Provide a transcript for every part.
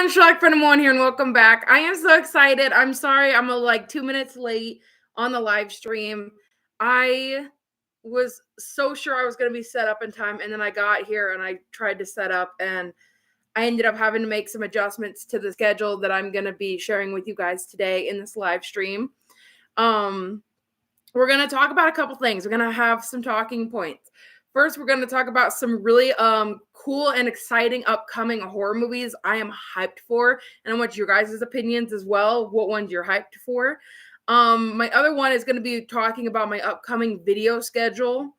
everyone, SherlockFan here, and welcome back. I am so excited. I'm sorry I'm like 2 minutes late on the live stream. I was so sure I was going to be set up in time, and then I got here and I tried to set up, and I ended up having to make some adjustments to the schedule that I'm going to be sharing with you guys today in this live stream. We're going to talk about a couple things. We're going to have some talking points. First, we're going to talk about some really cool and exciting upcoming horror movies I am hyped for, and I want your guys' opinions as well, what ones you're hyped for. My other one is going to be talking about my upcoming video schedule,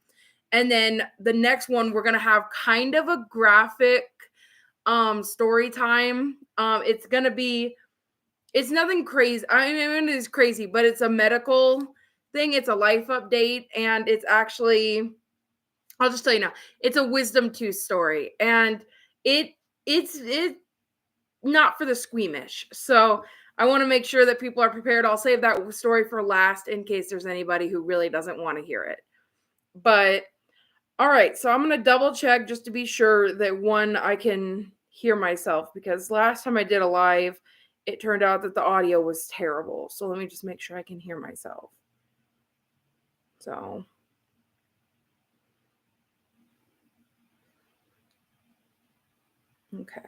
and then the next one we're going to have kind of a graphic story time. It's going to be, it's nothing crazy. I mean, it is crazy, but it's a medical thing. It's a life update, and it's actually, I'll just tell you now, it's a wisdom tooth story, and it's not for the squeamish. So I want to make sure that people are prepared. I'll save that story for last in case there's anybody who really doesn't want to hear it. But all right, so I'm going to double check just to be sure that one, I can hear myself, because last time I did a live, it turned out that the audio was terrible. So let me just make sure I can hear myself. So okay.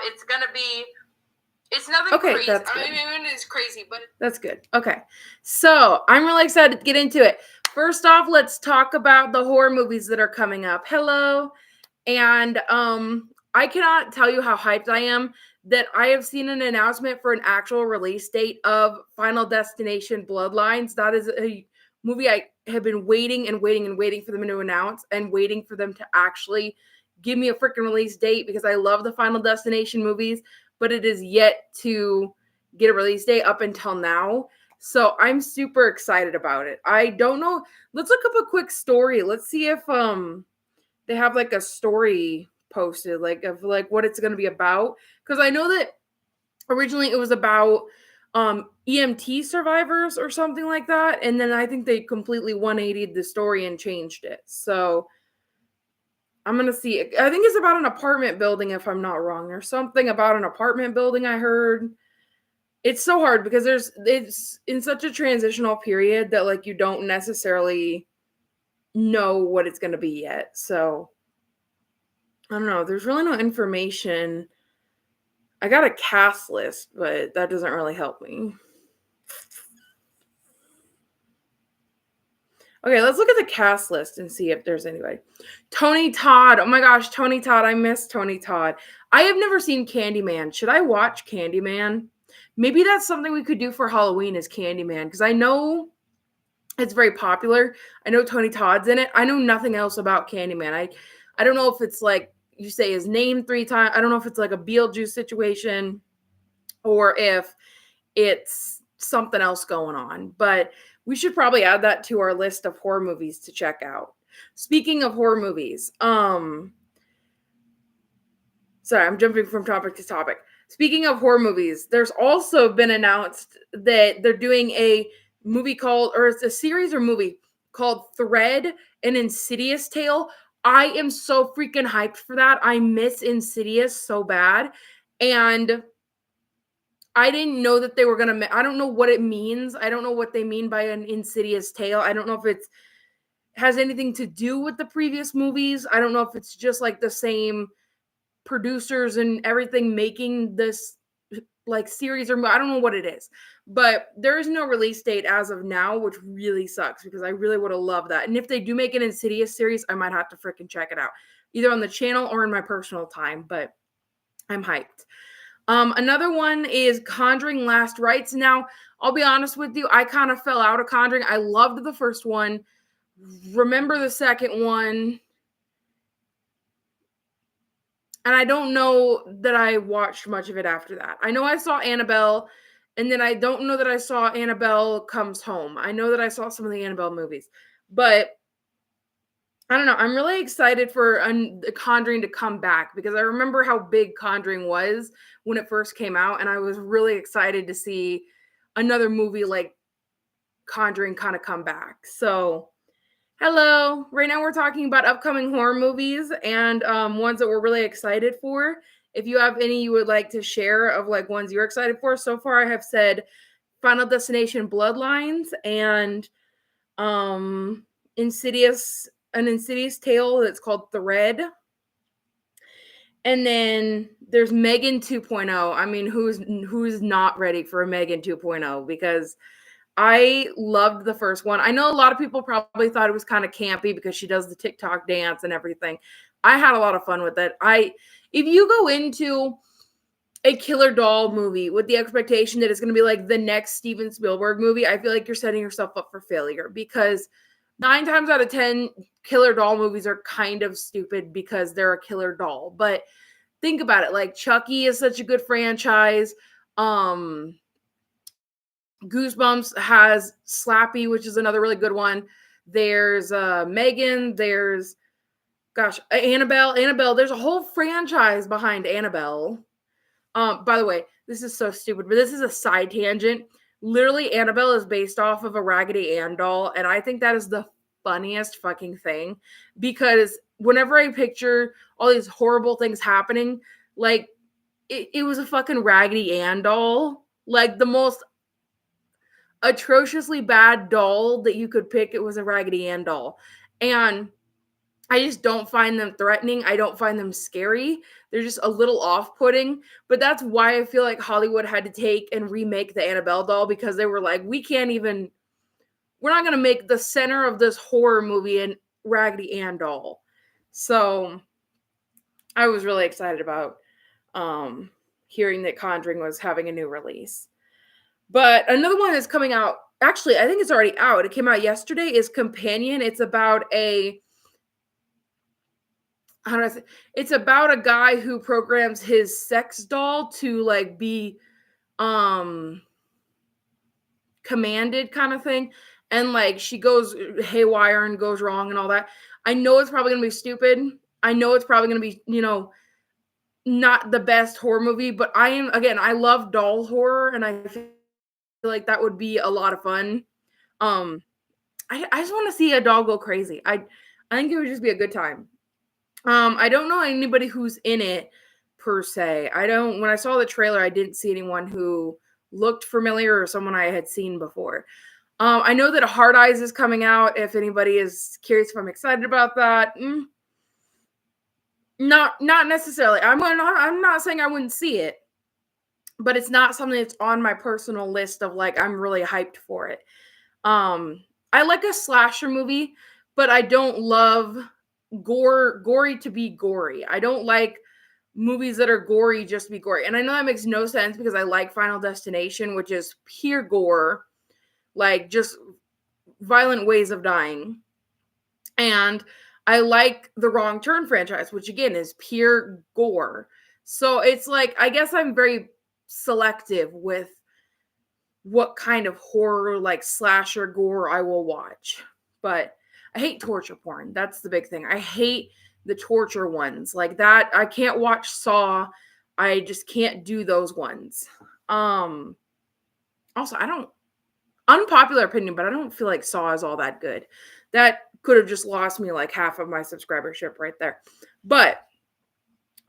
It's gonna be. It's nothing crazy. That's good. I mean, it's crazy, but that's good. Okay, so I'm really excited to get into it. First off, let's talk about the horror movies that are coming up. Hello, and I cannot tell you how hyped I am that I have seen an announcement for an actual release date of Final Destination Bloodlines. That is a movie I have been waiting and waiting and waiting for them to announce, and waiting for them to actually give me a freaking release date, because I love the Final Destination movies, but it is yet to get a release date up until now. So I'm super excited about it. I don't know. Let's look up a quick story. Let's see if they have like a story posted, like of like what it's going to be about, because I know that originally it was about EMT survivors or something like that, and then I think they completely 180'd the story and changed it. So I'm going to see. I think it's about an apartment building, if I'm not wrong. There's something about an apartment building I heard. It's so hard because it's in such a transitional period that like you don't necessarily know what it's going to be yet. So I don't know. There's really no information. I got a cast list, but that doesn't really help me. Okay, let's look at the cast list and see if there's anybody. Tony Todd. Oh my gosh, Tony Todd. I miss Tony Todd. I have never seen Candyman. Should I watch Candyman? Maybe that's something we could do for Halloween, is Candyman, because I know it's very popular. I know Tony Todd's in it. I know nothing else about Candyman. I don't know if it's like you say his name 3 times. I don't know if it's like a Beetlejuice situation or if it's something else going on, but we should probably add that to our list of horror movies to check out. Speaking of horror movies, sorry, I'm jumping from topic to topic. Speaking of horror movies, there's also been announced that they're doing a movie called, or it's a series or movie called Thread, an Insidious Tale. I am so freaking hyped for that. I miss Insidious so bad. And I didn't know that they were going to, I don't know what it means. I don't know what they mean by an insidious tale. I don't know if it has anything to do with the previous movies. I don't know if it's just like the same producers and everything making this like series, or I don't know what it is. But there is no release date as of now, which really sucks because I really would have loved that. And if they do make an Insidious series, I might have to freaking check it out, either on the channel or in my personal time, but I'm hyped. Another one is Conjuring Last Rites. Now, I'll be honest with you, I kind of fell out of Conjuring. I loved the first one. Remember the second one. And I don't know that I watched much of it after that. I know I saw Annabelle, and then I don't know that I saw Annabelle Comes Home. I know that I saw some of the Annabelle movies. But I don't know. I'm really excited for Conjuring to come back, because I remember how big Conjuring was when it first came out, and I was really excited to see another movie like Conjuring kind of come back. So, hello. Right now we're talking about upcoming horror movies and ones that we're really excited for. if you have any you would like to share of like ones you're excited for. So far I have said Final Destination Bloodlines and an Insidious Tale that's called Thread. And then there's Megan 2.0. I mean, who's not ready for a Megan 2.0? Because I loved the first one. I know a lot of people probably thought it was kind of campy because she does the TikTok dance and everything. I had a lot of fun with it. If you go into a killer doll movie with the expectation that it's going to be like the next Steven Spielberg movie, I feel like you're setting yourself up for failure, because 9 times out of 10 killer doll movies are kind of stupid because they're a killer doll. But think about it, like Chucky is such a good franchise. Goosebumps has Slappy, which is another really good one. There's Megan, there's Annabelle. There's a whole franchise behind Annabelle. By the way, this is so stupid, but this is a side tangent. Literally, Annabelle is based off of a Raggedy Ann doll, and I think that is the funniest fucking thing, because whenever I picture all these horrible things happening, like, it was a fucking Raggedy Ann doll. Like, the most atrociously bad doll that you could pick, it was a Raggedy Ann doll. And I just don't find them threatening. I don't find them scary. They're just a little off-putting. But that's why I feel like Hollywood had to take and remake the Annabelle doll, because they were like, we're not going to make the center of this horror movie an Raggedy Ann doll. So I was really excited about hearing that Conjuring was having a new release. But another one that's coming out, actually, I think it's already out. It came out yesterday, is Companion. It's about it's about a guy who programs his sex doll to like be commanded kind of thing. And like she goes haywire and goes wrong and all that. I know it's probably going to be stupid. I know it's probably going to be, not the best horror movie, but I love doll horror, and I feel like that would be a lot of fun. I just want to see a doll go crazy. I think it would just be a good time. I don't know anybody who's in it per se. When I saw the trailer, I didn't see anyone who looked familiar or someone I had seen before. I know that Hard Eyes is coming out. If anybody is curious if I'm excited about that, not necessarily. I'm not saying I wouldn't see it, but it's not something that's on my personal list of like, I'm really hyped for it. I like a slasher movie, but I don't love gory to be gory. I don't like movies that are gory just to be gory. And I know that makes no sense, because I like Final Destination, which is pure gore, like just violent ways of dying. And I like the Wrong Turn franchise, which again is pure gore. So it's like, I guess I'm very selective with what kind of horror, like slasher gore, I will watch. But I hate torture porn. That's the big thing. I hate the torture ones like that. I can't watch Saw. I just can't do those ones. Also, unpopular opinion, but I don't feel like Saw is all that good. That could have just lost me like half of my subscribership right there. But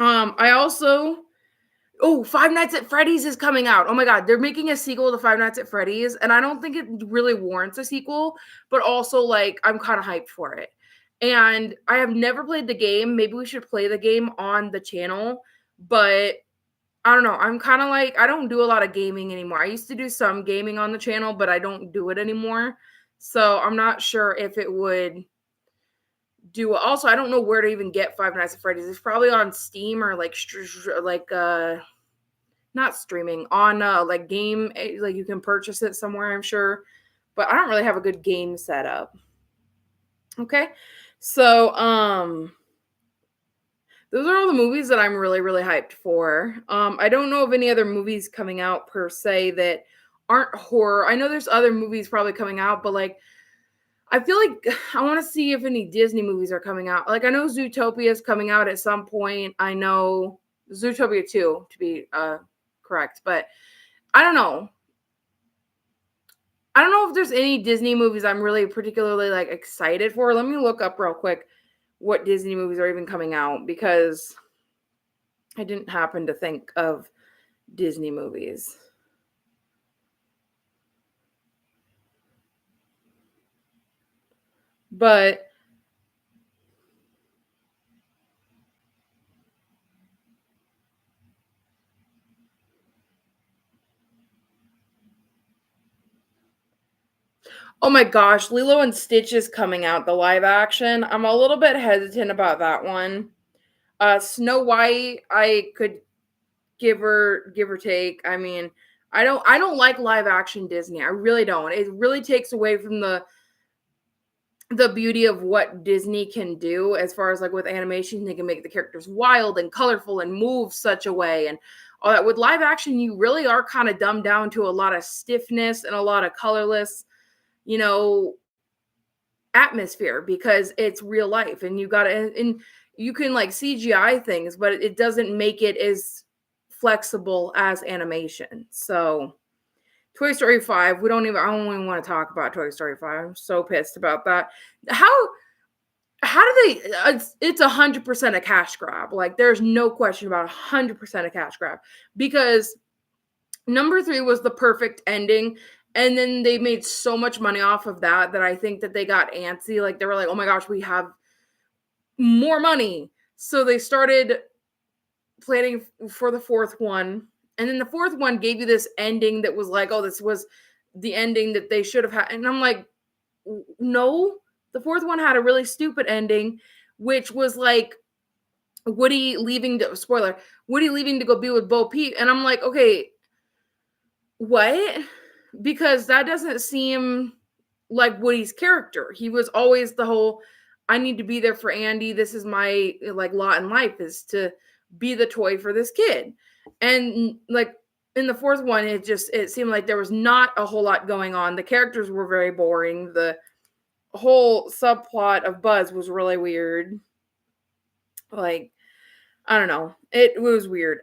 I also Five Nights at Freddy's is coming out. Oh my God, they're making a sequel to Five Nights at Freddy's, and I don't think it really warrants a sequel, but also like I'm kind of hyped for it. And I have never played the game. Maybe we should play the game on the channel, but I don't know. I'm kind of like, I don't do a lot of gaming anymore. I used to do some gaming on the channel, but I don't do it anymore. So I'm not sure if it would do it. Also, I don't know where to even get Five Nights at Freddy's. It's probably on Steam or not streaming, on like game, like you can purchase it somewhere, I'm sure. But I don't really have a good game set up. Okay. So those are all the movies that I'm really, really hyped for. I don't know of any other movies coming out per se that aren't horror. I know there's other movies probably coming out, but like, I feel like I want to see if any Disney movies are coming out. Like, I know Zootopia is coming out at some point. I know Zootopia 2, to be correct, but I don't know. I don't know if there's any Disney movies I'm really particularly like excited for. Let me look up real quick what Disney movies are even coming out, because I didn't happen to think of Disney movies. But oh my gosh, Lilo and Stitch is coming out, the live action. I'm a little bit hesitant about that one. Snow White, I could give or take. I mean, I don't like live action Disney. I really don't. It really takes away from the beauty of what Disney can do as far as like with animation. They can make the characters wild and colorful and move such a way and all that. With live action, you really are kind of dumbed down to a lot of stiffness and a lot of colorless, atmosphere because it's real life and you got to, and you can like CGI things, but it doesn't make it as flexible as animation. So Toy Story 5, I don't even want to talk about Toy Story 5. I'm so pissed about that. How do they, it's 100% a cash grab. Like there's no question about 100% a cash grab because number 3 was the perfect ending. And then they made so much money off of that I think that they got antsy. Like they were like, oh my gosh, we have more money. So they started planning for the 4th one. And then the 4th one gave you this ending that was like, oh, this was the ending that they should have had. And I'm like, no, the 4th one had a really stupid ending, which was like Woody leaving to go be with Bo Peep. And I'm like, okay, what? Because that doesn't seem like Woody's character. He was always the whole, I need to be there for Andy. This is my like lot in life is to be the toy for this kid. And like in the 4th one, it seemed like there was not a whole lot going on. The characters were very boring. The whole subplot of Buzz was really weird. Like, I don't know. It was weird.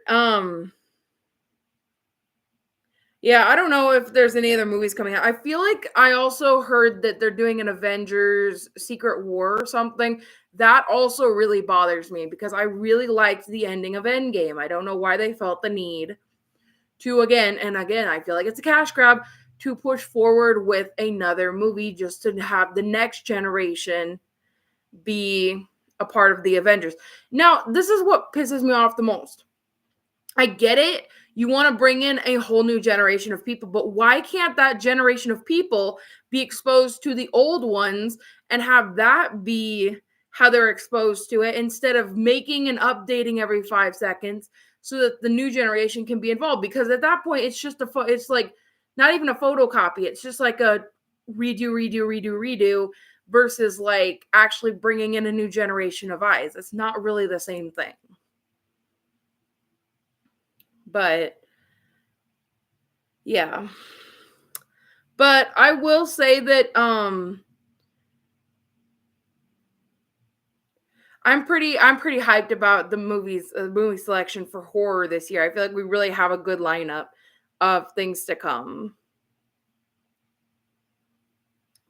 Yeah, I don't know if there's any other movies coming out. I feel like I also heard that they're doing an Avengers Secret War or something. That also really bothers me because I really liked the ending of Endgame. I don't know why they felt the need to again, I feel like it's a cash grab to push forward with another movie just to have the next generation be a part of the Avengers. Now, this is what pisses me off the most. I get it. You want to bring in a whole new generation of people, but why can't that generation of people be exposed to the old ones and have that be how they're exposed to it instead of making and updating every 5 seconds so that the new generation can be involved? Because at that point, it's just it's like not even a photocopy. It's just like a redo versus like actually bringing in a new generation of eyes. It's not really the same thing. But yeah. But I will say that I'm pretty hyped about the movie selection for horror this year. I feel like we really have a good lineup of things to come.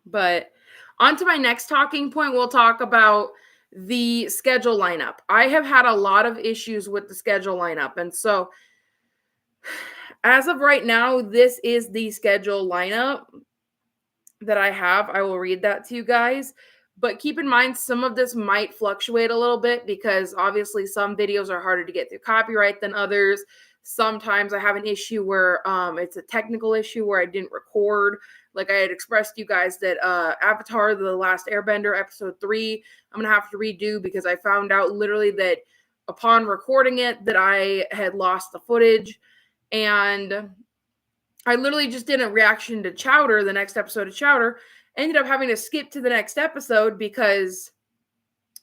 But on to my next talking point, we'll talk about the schedule lineup. I have had a lot of issues with the schedule lineup. And so as of right now, this is the schedule lineup that I have. I will read that to you guys. But keep in mind, some of this might fluctuate a little bit because obviously some videos are harder to get through copyright than others. Sometimes I have an issue where it's a technical issue where I didn't record. Like I had expressed to you guys that Avatar, The Last Airbender, episode 3, I'm going to have to redo because I found out literally that upon recording it that I had lost the footage. And I literally just did a reaction to Chowder, the next episode of Chowder. Ended up having to skip to the next episode because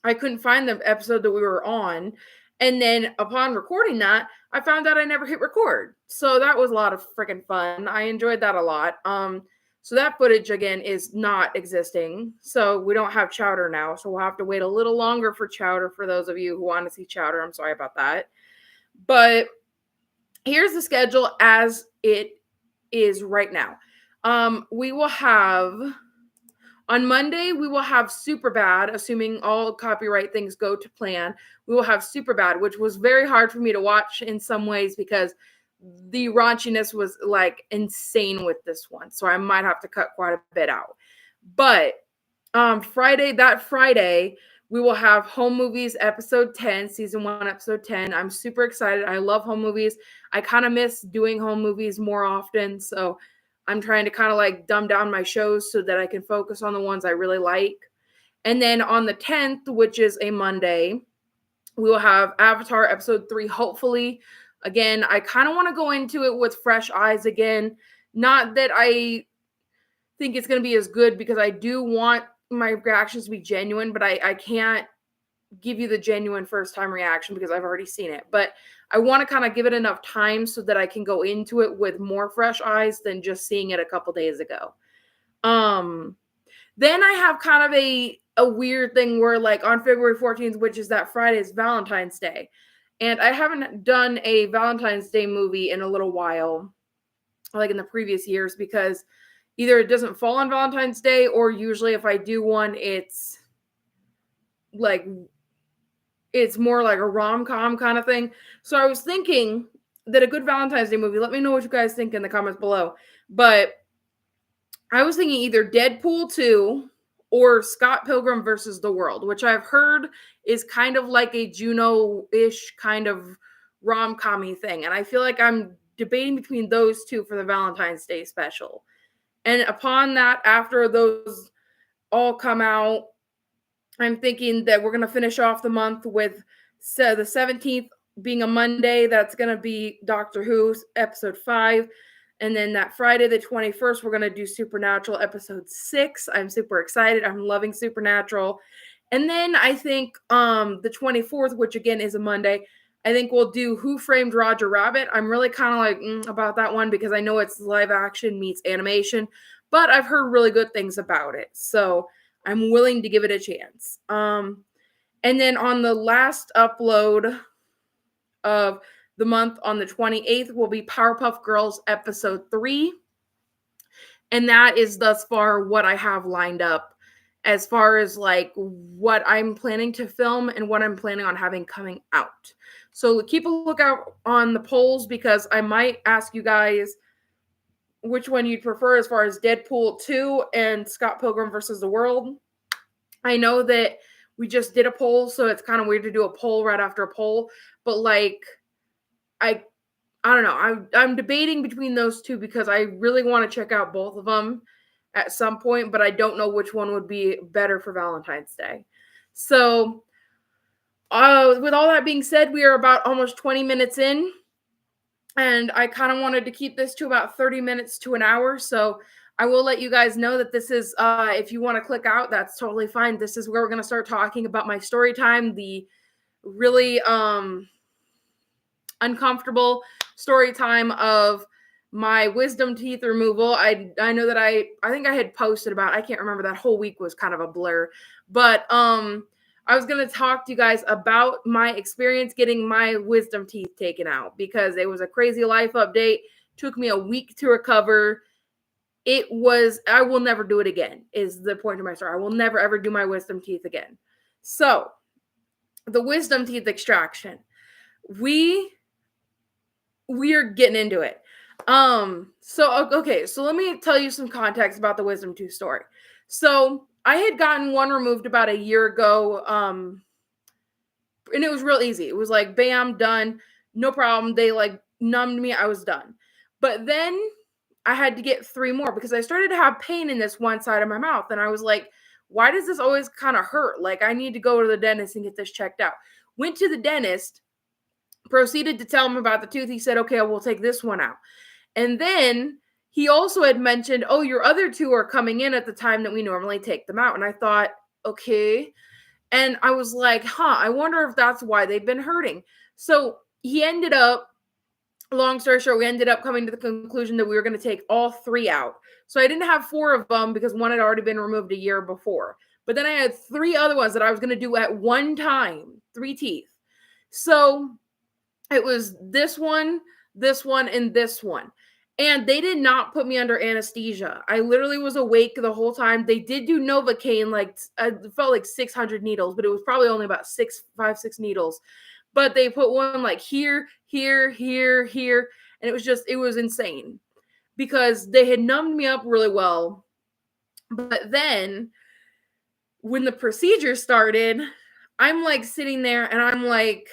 I couldn't find the episode that we were on. And then upon recording that, I found out I never hit record. So that was a lot of freaking fun. I enjoyed that a lot. So that footage, again, is not existing. So we don't have Chowder now. So we'll have to wait a little longer for Chowder for those of you who want to see Chowder. I'm sorry about that. But here's the schedule as it is right now. We will have On Monday, we will have Superbad, assuming all copyright things go to plan. We will have Superbad, which was very hard for me to watch in some ways because the raunchiness was like insane with this one. So I might have to cut quite a bit out. But Friday, we will have Home Movies episode 10, season 1, episode 10. I'm super excited. I love home movies. I kind of miss doing home movies more often. So I'm trying to kind of like dumb down my shows so that I can focus on the ones I really like. And then on the 10th, which is a Monday, we will have Avatar episode 3, hopefully. Again, I kind of want to go into it with fresh eyes again. Not that I think it's going to be as good, because I do want my reactions to be genuine, but I can't give you the genuine first time reaction because I've already seen it. But I want to kind of give it enough time so that I can go into it with more fresh eyes than just seeing it a couple days ago. Then I have kind of a weird thing where, like, on February 14th, which is that Friday, is Valentine's Day. And I haven't done a Valentine's Day movie in a little while, like in the previous years, because either it doesn't fall on Valentine's Day, or usually if I do one, it's more like a rom-com kind of thing. So I was thinking that a good Valentine's Day movie, let me know what you guys think in the comments below, but I was thinking either Deadpool 2 or Scott Pilgrim versus the World, which I've heard is kind of like a Juno-ish kind of rom-com-y thing. And I feel like I'm debating between those two for the Valentine's Day special. And upon that, after those all come out, I'm thinking that we're going to finish off the month with the 17th being a Monday. That's going to be Doctor Who episode 5. And then that Friday, the 21st, we're going to do Supernatural episode 6. I'm super excited. I'm loving Supernatural. And then I think the 24th, which again is a Monday, I think we'll do Who Framed Roger Rabbit. I'm really kind of like about that one because I know it's live action meets animation, but I've heard really good things about it. So I'm willing to give it a chance. And then on the last upload of the month, on the 28th, will be Powerpuff Girls episode 3. And that is thus far what I have lined up as far as like what I'm planning to film and what I'm planning on having coming out. So keep a lookout on the polls, because I might ask you guys which one you'd prefer as far as Deadpool 2 and Scott Pilgrim versus the World. I know that we just did a poll, so it's kind of weird to do a poll right after a poll, but like I don't know. I'm debating between those two because I really want to check out both of them at some point, but I don't know which one would be better for Valentine's Day. So with all that being said, we are about almost 20 minutes in, and I kind of wanted to keep this to about 30 minutes to an hour. So I will let you guys know that this is, if you want to click out, that's totally fine. This is where we're going to start talking about my story time, the really uncomfortable story time of my wisdom teeth removal. I know that I think I had posted about, I can't remember, that whole week was kind of a blur, but I was going to talk to you guys about my experience getting my wisdom teeth taken out, because it was a crazy life update. Took me a week to recover. I will never do it again, is the point of my story. I will never ever do my wisdom teeth again. So the wisdom teeth extraction, we are getting into it. So let me tell you some context about the wisdom tooth story. So I had gotten one removed about a year ago, and it was real easy. It was like, bam, done, no problem. They like numbed me, I was done. But then I had to get 3 more because I started to have pain in this one side of my mouth, and I was like, why does this always kind of hurt? Like, I need to go to the dentist and get this checked out. Went to the dentist, proceeded to tell him about the tooth. He said, okay, we'll take this one out. And then he also had mentioned, oh, your other 2 are coming in at the time that we normally take them out. And I thought, okay. And I was like, I wonder if that's why they've been hurting. So he ended up, long story short, we ended up coming to the conclusion that we were going to take all 3 out. So I didn't have 4 of them because one had already been removed a year before. But then I had 3 other ones that I was going to do at one time, 3 teeth. So it was this one, and this one. And they did not put me under anesthesia. I literally was awake the whole time. They did do Novocaine, like I felt like 600 needles, but it was probably only about 6 needles. But they put one like here, here, here, here, and it was insane because they had numbed me up really well. But then when the procedure started, I'm like sitting there and I'm like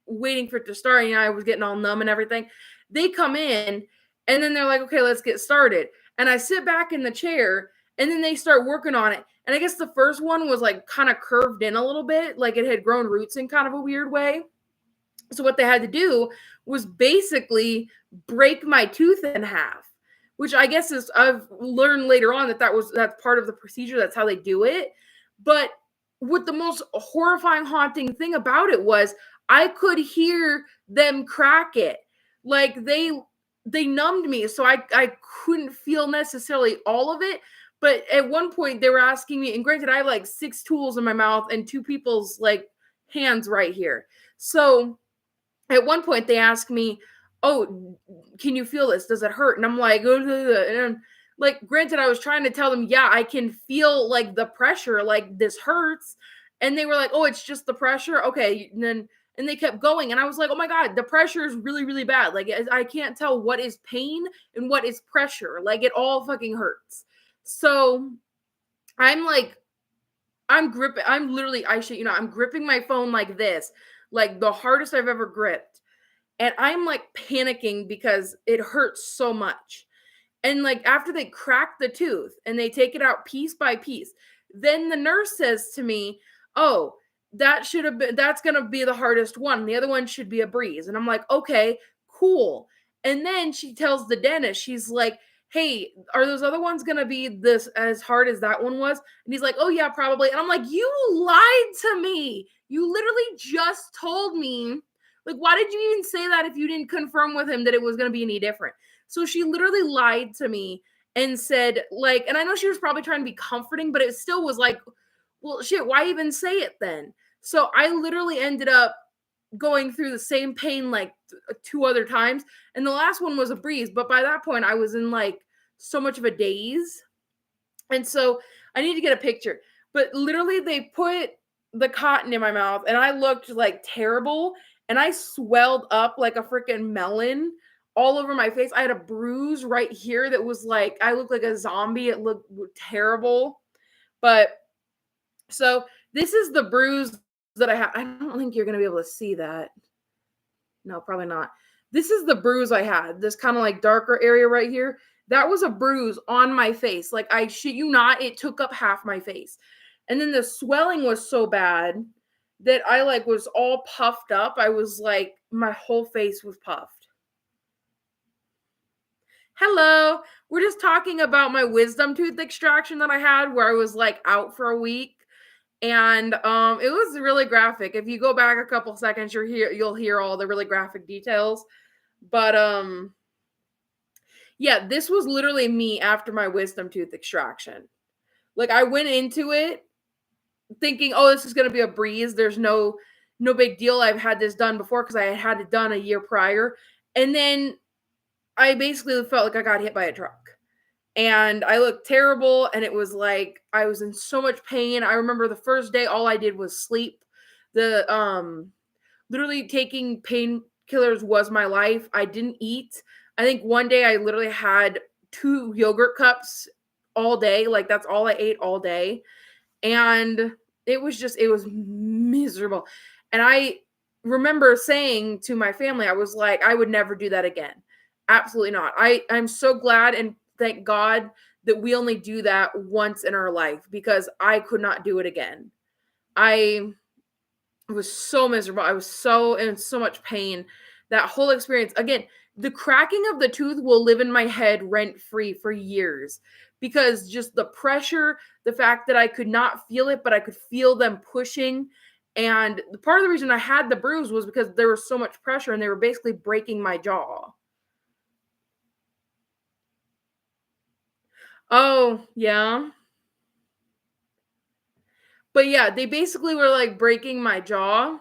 waiting for it to start. And I was getting all numb and everything. They come in and then they're like, okay, let's get started. And I sit back in the chair and then they start working on it. And I guess the first one was like kind of curved in a little bit, like it had grown roots in kind of a weird way. So what they had to do was basically break my tooth in half, which I guess is, I've learned later on that's part of the procedure. That's how they do it. But what the most horrifying, haunting thing about it was I could hear them crack it. Like they numbed me, so I couldn't feel necessarily all of it. But at one point they were asking me, and granted, I have like 6 tools in my mouth and 2 people's like hands right here. So at one point they asked me, oh, can you feel this? Does it hurt? And I'm like, and I'm like, granted, I was trying to tell them, yeah, I can feel like the pressure, like this hurts. And they were like, oh, it's just the pressure. Okay. And they kept going. And I was like, oh my God, the pressure is really, really bad. Like I can't tell what is pain and what is pressure. Like it all fucking hurts. So I'm like, I'm gripping my phone like this, like the hardest I've ever gripped. And I'm like panicking because it hurts so much. And like after they crack the tooth and they take it out piece by piece, then the nurse says to me, oh, that's going to be the hardest one. The other one should be a breeze. And I'm like, okay, cool. And then she tells the dentist, she's like, hey, are those other ones going to be this as hard as that one was? And he's like, oh yeah, probably. And I'm like, you lied to me. You literally just told me. Like, why did you even say that if you didn't confirm with him that it was going to be any different? So she literally lied to me and said, like, and I know she was probably trying to be comforting, but it still was like, well, shit, why even say it then? So I literally ended up going through the same pain like 2 other times. And the last one was a breeze. But by that point, I was in like so much of a daze. And so I need to get a picture. But literally, they put the cotton in my mouth and I looked like terrible. And I swelled up like a freaking melon all over my face. I had a bruise right here that was like, I looked like a zombie. It looked terrible. But so this is the bruise that I have. I don't think you're going to be able to see that. No, probably not. This is the bruise I had. This kind of like darker area right here. That was a bruise on my face. Like, I shit you not, it took up half my face. And then the swelling was so bad that I like was all puffed up. I was like, my whole face was puffed. Hello. We're just talking about my wisdom tooth extraction that I had where I was like out for a week. And it was really graphic. If you go back a couple seconds, you'll hear all the really graphic details. But yeah, this was literally me after my wisdom tooth extraction. Like, I went into it thinking, oh, this is going to be a breeze. There's no big deal. I've had this done before because I had it done a year prior. And then I basically felt like I got hit by a truck. And I looked terrible, and it was like I was in so much pain. I remember the first day, all I did was sleep. Literally taking painkillers was my life. I didn't eat. I think one day I literally had 2 yogurt cups all day. Like, that's all I ate all day. And it was miserable. And I remember saying to my family, I was like, I would never do that again. Absolutely not. I'm so glad and thank God that we only do that once in our life because I could not do it again. I was so miserable. I was in so much pain. That whole experience, again, the cracking of the tooth will live in my head rent-free for years because just the pressure, the fact that I could not feel it, but I could feel them pushing. And part of the reason I had the bruise was because there was so much pressure and they were basically breaking my jaw. Oh, yeah. But yeah, they basically were like breaking my jaw.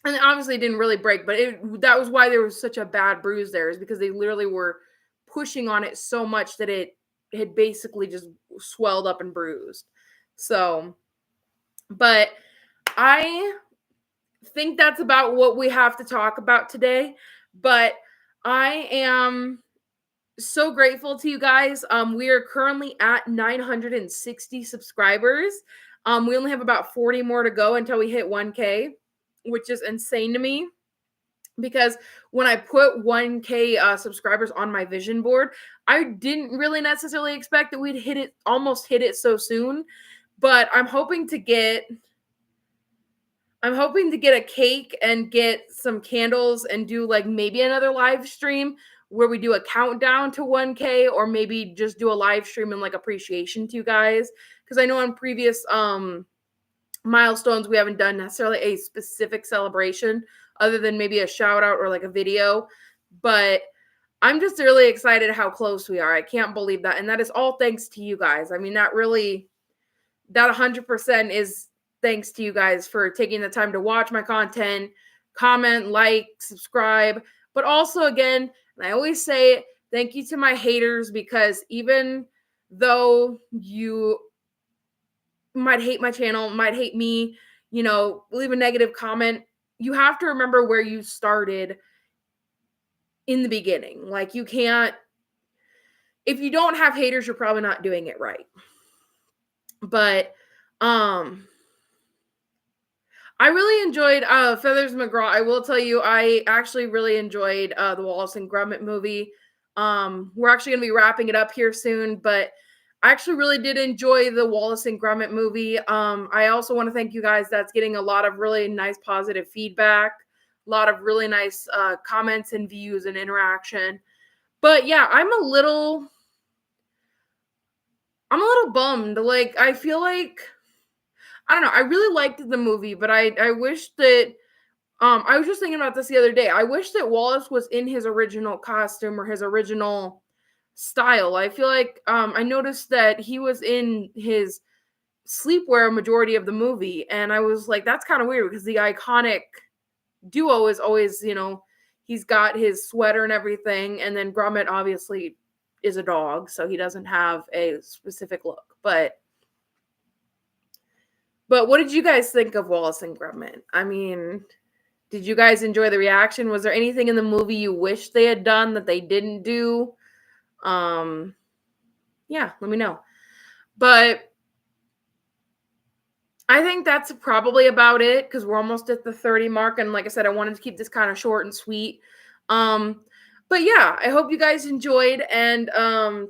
And obviously it didn't really break, but that was why there was such a bad bruise there, is because they literally were pushing on it so much that it had basically just swelled up and bruised. So, but I think that's about what we have to talk about today. But I am so grateful to you guys. We are currently at 960 subscribers. We only have about 40 more to go until we hit 1K, which is insane to me. Because when I put 1K subscribers on my vision board, I didn't really necessarily expect that we'd almost hit it so soon. But I'm hoping to get a cake and get some candles and do like maybe another live stream where we do a countdown to 1K, or maybe just do a live stream and like appreciation to you guys. Because I know on previous milestones we haven't done necessarily a specific celebration other than maybe a shout out or like a video. But I'm just really excited how close we are. I can't believe that. And that is all thanks to you guys. I mean, that 100% is thanks to you guys for taking the time to watch my content, comment, like, subscribe. But also, again, and I always say it, thank you to my haters, because even though you might hate my channel, might hate me, leave a negative comment, you have to remember where you started in the beginning. Like, you can't, if you don't have haters, you're probably not doing it right. But, I really enjoyed Feathers McGraw. I will tell you, I actually really enjoyed the Wallace and Gromit movie. We're actually going to be wrapping it up here soon, but I actually really did enjoy the Wallace and Gromit movie. I also want to thank you guys. That's getting a lot of really nice positive feedback, a lot of really nice comments and views and interaction. But yeah, I'm a little bummed. Like, I feel like, I don't know. I really liked the movie, but I wish that I was just thinking about this the other day. I wish that Wallace was in his original costume or his original style. I feel like I noticed that he was in his sleepwear majority of the movie, and I was like, that's kind of weird, because the iconic duo is always, he's got his sweater and everything, and then Gromit obviously is a dog, so he doesn't have a specific look. But what did you guys think of Wallace and Gromit? I mean, did you guys enjoy the reaction? Was there anything in the movie you wish they had done that they didn't do? Yeah, let me know. But I think that's probably about it, because we're almost at the 30 mark. And like I said, I wanted to keep this kind of short and sweet. But yeah, I hope you guys enjoyed. And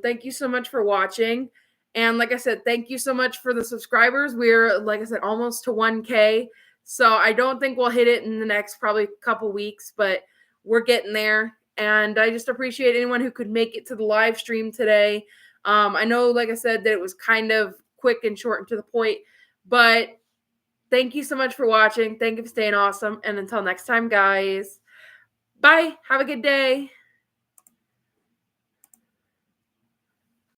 thank you so much for watching. And like I said, thank you so much for the subscribers. We're, like I said, almost to 1K. So I don't think we'll hit it in the next probably couple weeks, but we're getting there. And I just appreciate anyone who could make it to the live stream today. I know, like I said, that it was kind of quick and short and to the point, but thank you so much for watching. Thank you for staying awesome. And until next time, guys, bye. Have a good day.